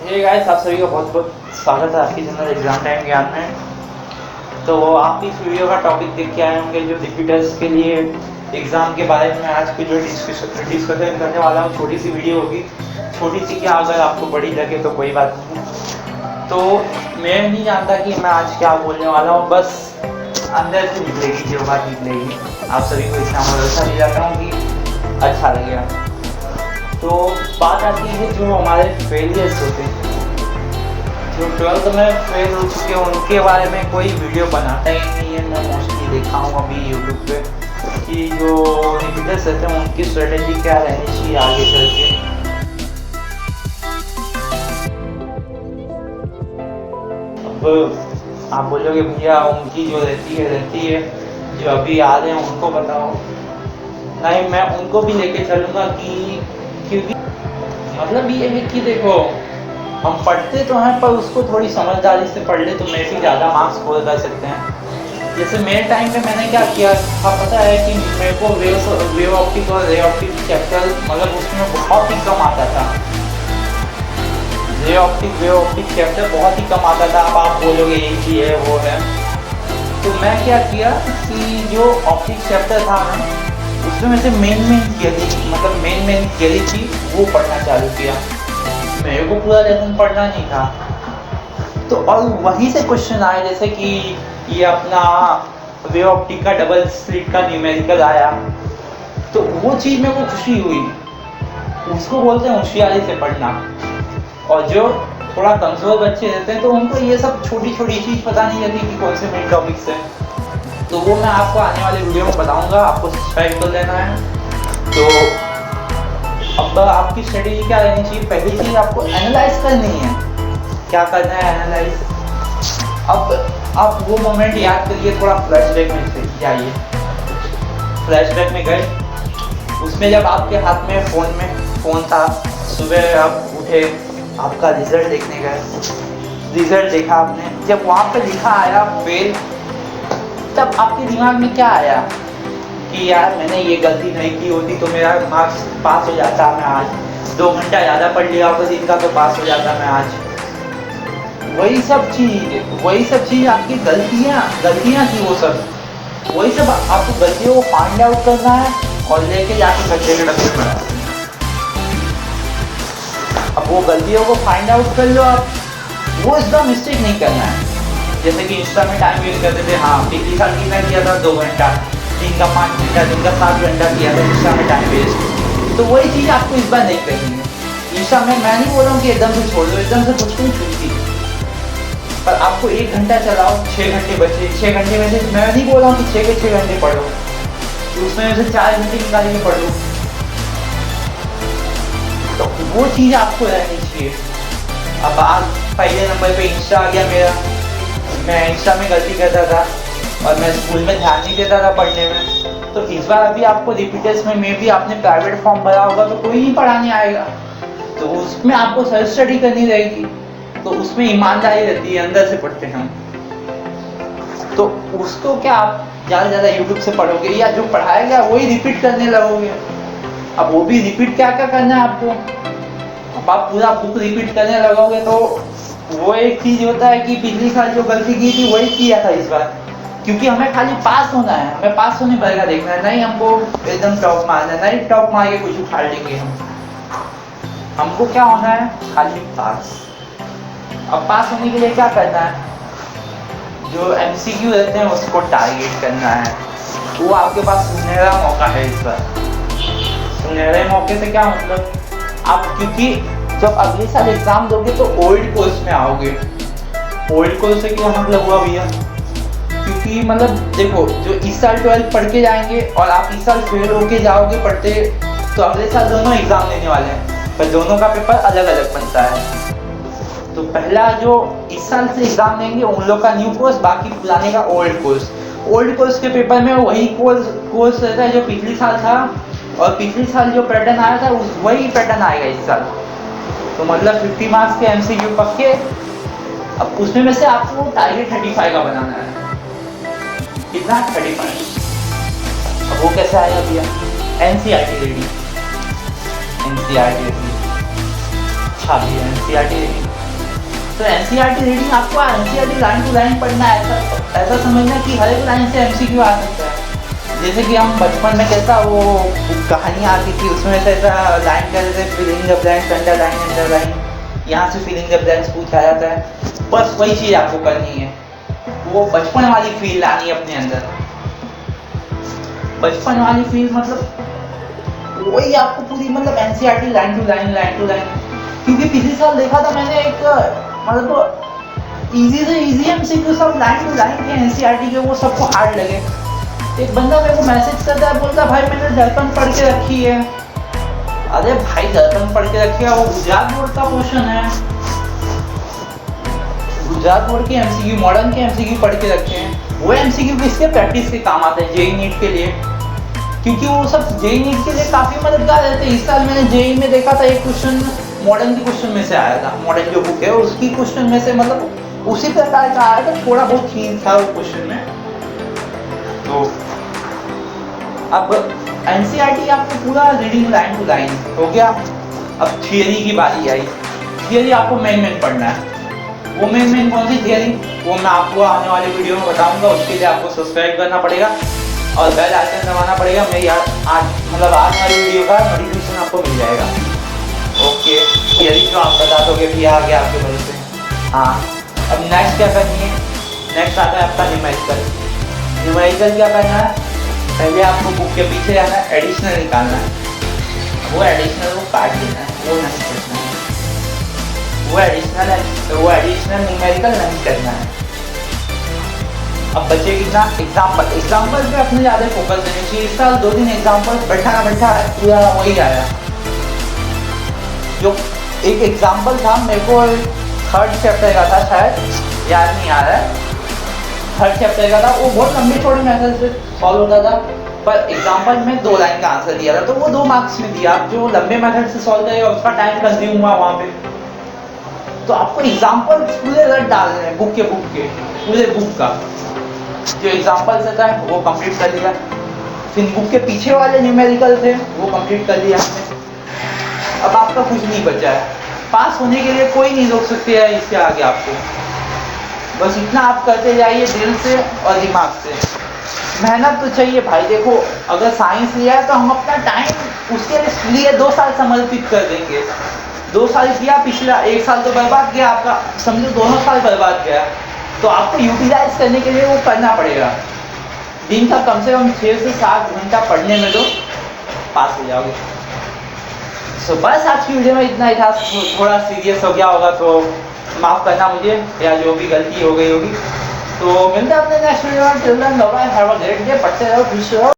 Hey guys, आप सभी का बहुत बहुत स्वागत है आपके चैनल एग्जाम टाइम ज्ञान में। तो आप इस वीडियो का टॉपिक देख के आए होंगे जो रिपीटर्स के लिए एग्ज़ाम के बारे में आज की जो डिस्कशन करने वाला हूँ। छोटी सी वीडियो होगी, छोटी सी क्या, अगर आपको बड़ी लगे तो कोई बात नहीं। तो मैं नहीं जानता कि मैं आज क्या बोलने वाला हूँ, बस अंदर से निकलेगी जो बात निकलेगी। आप सभी को इसका भरोसा ले जाता हूँ कि अच्छा लगेगा। तो बात आती है जो हमारे फेलियर्स होते हैं, जो 12th में फेल हो चुके हैं, उनके बारे में कोई वीडियो बनाता ही नहीं है। मैं मोस्टली देखा हूँ अभी यूट्यूब पे कि जो रिपीटर्स रहते हैं उनकी स्ट्रेटेजी क्या रहनी चाहिए आगे चल के। अब आप बोलोगे भैया उनकी जो रहती है जो अभी आ रहे हैं उनको बताओ। नहीं, मैं उनको भी लेके चलूँगा क्योंकि मतलब ये है कि देखो, हम पढ़ते तो हैं पर उसको थोड़ी समझदारी से पढ़ ले तो मेरे से ज़्यादा मार्क्स स्कोर कर सकते हैं। जैसे मेरे टाइम पे मैंने क्या किया था पता है कि मेरे को वेव ऑप्टिक और रे ऑप्टिक चैप्टर मतलब उसमें बहुत ही कम आता था। वेव ऑप्टिक चैप्टर बहुत ही कम आता था। अब आप बोलोगे ये है वो है, तो मैं क्या किया कि जो ऑप्टिक चैप्टर था ना उसमें से मेन थियरी थी वो पढ़ना चालू किया। मेरे को पूरा लेसन पढ़ना नहीं था। तो और वहीं से क्वेश्चन आए, जैसे कि ये अपना वेव ऑप्टिक का डबल स्लिट का न्यूमेरिकल आया, तो वो चीज़ मेरे को खुशी हुई। उसको बोलते हैं होशियारी से पढ़ना। और जो थोड़ा कमज़ोर बच्चे रहते हैं तो उनको ये सब छोटी छोटी चीज़ पता नहीं रहती कि कौन से मेन टॉपिक्स हैं। तो वो मैं आपको आने वाले वीडियो में बताऊंगा, आपको सब्सक्राइब कर लेना है। तो अब आपकी स्ट्रेटेजी क्या रहनी चाहिए? पहली चीज़ आपको एनालाइज करनी है। क्या करना है? एनालाइज। अब आप वो मोमेंट याद करिए, थोड़ा फ्लैशबैक में जाइए। फ्लैशबैक में गए, उसमें जब आपके हाथ में फ़ोन था, सुबह आप उठे, आपका रिजल्ट देखने गए, रिजल्ट देखा आपने, जब वहाँ पे लिखा आया फेल, तब आपके दिमाग में क्या आया कि यार मैंने ये गलती नहीं की होती तो मेरा मार्क्स पास हो जाता, मैं आज 2 घंटा ज़्यादा पढ़ लिया होता दिन का तो पास हो जाता मैं आज। वही सब चीज़ आपकी गलतियाँ थी। वो सब वही सब आपको गलतियों को फाइंड आउट करना है और लेके जाके कचरे के डब्बे में। अब वो गलतियों को फाइंड आउट कर लो आप, वो इसका मिस्टेक नहीं करना है। जैसे कि इंस्टा में टाइम यूज करते थे, हाँ पिछली साल कितना किया था 2 घंटा, दिन का 5 घंटा, दिन का 7 घंटा किया था इंस्टा में टाइम वेस्ट। तो वही चीज़ आपको इस बार नहीं करनी है। इंस्टा में मैं नहीं बोल रहा हूँ कि एकदम से छोड़ दो, एकदम से कुछ नहीं छूटती, पर आपको 1 घंटा चलाओ, 6 घंटे बचे। 6 घंटे में से मैं नहीं बोल रहा हूँ कि 6 के 6 घंटे पढ़ो, तो उसमें से 4 घंटे निकाल के पढ़ लो। तो वो चीज़ आपको रहनी चाहिए। अब आज पहले नंबर पे इंस्टा आ गया मेरा, मैं इंस्टा में गलती करता था और मैं स्कूल में ध्यान नहीं देता था पढ़ने में। तो इस बार अभी आपको रिपीटर्स में मे भी आपने प्राइवेट फॉर्म भरा होगा तो कोई नहीं पढ़ाने आएगा, तो उसमें आपको सेल्फ स्टडी करनी रहेगी। तो उसमें ईमानदारी रहती है, अंदर से पढ़ते हैं हम। तो उसको क्या आप ज़्यादा से ज़्यादा यूट्यूब से पढ़ोगे या जो पढ़ाएगा वही रिपीट करने लगोगे। अब वो भी रिपीट क्या क्या करना है आपको, अब आप पूरा बुक रिपीट करने लगोगे तो वो एक चीज़ होता है कि पिछली साल जो गलती की थी वही किया था इस बार, क्योंकि हमें खाली पास होना है, हमें पास होने पर देखना है, नहीं हमको एकदम टॉप मारना है, नहीं टॉप मार के कुछ उखाड़ लेंगे हम। हमको क्या होना है? खाली पास। अब पास होने के लिए क्या करना है? जो MCQ रहते हैं उसको टारगेट करना है। वो आपके पास सुनहरा मौका है इस बार। सुनहरे मौके से क्या मतलब, आप क्योंकि जब अगले साल एग्जाम दोगे तो ओल्ड कोर्स में आओगे। ओल्ड कोर्स से क्या मतलब हुआ भैया? क्योंकि मतलब देखो, जो इस साल 12th पढ़ के जाएंगे और आप इस साल फेल होके जाओगे पढ़ते, तो अगले साल दोनों एग्जाम देने वाले हैं, पर दोनों का पेपर अलग अलग बनता है। तो पहला जो इस साल से एग्जाम देंगे उन लोग का न्यू कोर्स, बाकी पुराने का ओल्ड कोर्स। ओल्ड कोर्स के पेपर में वही कोर्स रहता है जो पिछली साल था, और पिछली साल जो पैटर्न आया था वही पैटर्न आएगा इस साल। तो मतलब 50 मार्क्स के MCQ पक्के। अब उसमें में से आपको टारगेट 35 का बनाना है। कितना? 35। अब वो कैसे आएगा भैया? NCERT ready. NCERT ready. अच्छा भैया NCERT रेडी। तो एनसीईआरटी रीडिंग आपको एनसीईआरटी लाइन टू लाइन पढ़ना है, ऐसा समझना कि हर एक लाइन से एमसीक्यू आ सकता है। जैसे कि हम बचपन में कैसा वो कहानियाँ आती थी, उसमें से ऐसा लाइन कहते थे फिलिंग द ब्लैंक्स अंडरलाइन, यहाँ से फिलिंग द ब्लैंक्स पूछा जाता है। बस वही चीज़ आपको करनी है, वो बचपन वाली फील लानी है अपने अंदर। बचपन वाली फील मतलब वही आपको पूरी मतलब एनसीईआरटी लाइन टू लाइन, क्योंकि पिछले साल देखा था मैंने एक मतलब इजी से इजी एमसीक्यू सब लाइन टू लाइन के एनसीईआरटी के, वो सबको हार्ड लगे। एक बंदा मेरे को मैसेज करता है, बोलता भाई मैंने दर्पण पढ़ के रखी है। अरे भाई दर्पण पढ़ के रखी है, वो गुजरात बोर्ड का क्वेश्चन है, गुजरात बोर्ड के एमसीक्यू मॉडर्न के एमसीक्यू पढ़ के रखे हैं। वो एमसीक्यू किसके प्रैक्टिस के काम आते हैं, जेईई नीट के लिए, क्योंकि वो सब जेईई नीट के लिए काफी मददगार रहते हैं। इस साल मैंने जेईई में देखा था एक क्वेश्चन मॉडर्न के क्वेश्चन में से आया था, मॉडर्न जो बुक है उसकी क्वेश्चन में से मतलब उसी प्रकार का आया था, थोड़ा बहुत चीज था वो क्वेश्चन में। तो अब एनसीईआरटी आपको पूरा रीडिंग लाइन टू लाइन हो गया। अब थियरी की बारी आई। थियरी आपको मेन पढ़ना है। वो मेन कौन सी थियरी, वो मैं आपको आने वाले वीडियो में बताऊंगा। उसके लिए आपको सब्सक्राइब करना पड़ेगा और बेल आइकन दबाना पड़ेगा। मेरी आज मतलब आने वाली वीडियो का नोटिफिकेशन आपको मिल जाएगा। ओके, थियरी तो आप बता दोगे भी आ गया आपके वजह से। हाँ, अब नेक्स्ट क्या करनी है, नेक्स्ट आता है आपका न्यूमेरिकल। न्यूमेरिकल क्या करना है, पहले आपको बुक के पीछे जाना है, एडिशनल निकालना है। वो एडिशनल वो काट देना है, वो नहीं करना है। वो एडिशनल है तो वो एडिशनल न्यूमेरिकल नहीं करना है। अब बचे कितना एग्जाम्पल पे अपने ज़्यादा फोकस देना चाहिए। इस साल 2 दिन एग्जाम्पल बैठा पूरा वही आया। जो एक एग्जाम्पल था मेरे को 3rd चैप्टर का था, शायद याद नहीं आ रहा है, 3rd चैप्टर का था। वो बहुत लंबी छोटी मेथड से सॉल्व होता था, पर एग्जाम्पल में 2 लाइन का आंसर दिया था, तो वो 2 मार्क्स में दिया। आप जो लंबे मेथड से सॉल्व करेगा उसका टाइम कंज्यूम हुआ वहाँ पे। तो आपको एग्जाम्पल पूरे रट डालने हैं, बुक के पूरे बुक का जो एग्जाम्पल से था वो कंप्लीट कर लिया। फिर बुक के पीछे वाले न्यूमेरिकल थे वो कंप्लीट कर लिया हमने। अब आपका कुछ नहीं बचा है। पास होने के लिए कोई नहीं रोक सकते है इससे आगे आपको। बस इतना आप करते जाइए दिल से और दिमाग से। मेहनत तो चाहिए भाई। देखो, अगर साइंस लिया है तो हम अपना टाइम उसके लिए 2 साल समर्पित कर देंगे। 2 साल किया, पिछला 1 साल तो बर्बाद गया आपका, समझो दोनों साल बर्बाद गया। तो आपको यूटिलाइज करने के लिए वो करना पड़ेगा। दिन का कम से कम 6 से 7 घंटा पढ़ने में तो पास हो जाओगे। सो बस आज की वीडियो में इतना ही था। थोड़ा सीरियस हो गया होगा तो माफ़ करना मुझे, या जो भी गलती हो गई होगी। तो मिलते हैं अपने नेक्स्ट वीडियो में। Till then bye bye, have a great day. पढ़ते रहो, खुश रहो।